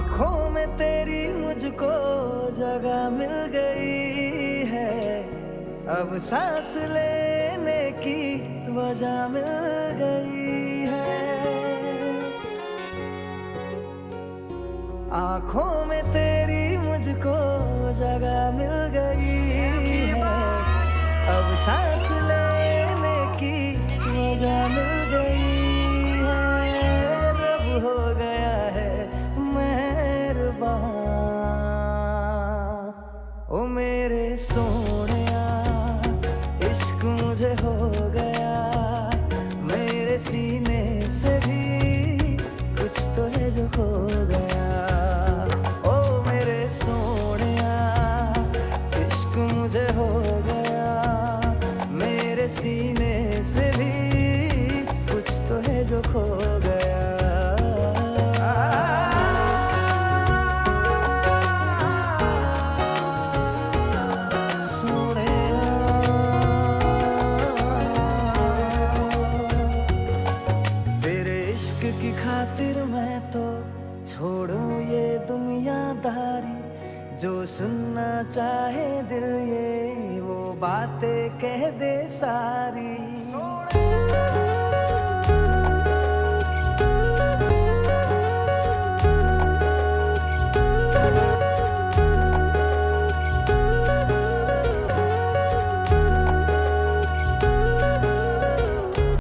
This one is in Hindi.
आँखों में तेरी मुझको जगह मिल गई है, अब सांस लेने की वजह मिल गई है। आँखों में तेरी मुझको जगह मिल गई है, अब सांस लेने की वजह मिल गई है। रब हो गया है मेहरबान, ओ मेरे सोनिया इश्क मुझे हो गया, मेरे सीने से भी कुछ तो है जो खो गया। ओ मेरे सोनिया इश्क मुझे हो गया, मेरे सीने से भी कुछ तो है जो खो गया। की खातिर मैं तो छोड़ूं ये दुनियादारी, जो सुनना चाहे दिल ये वो बातें कह दे सारी।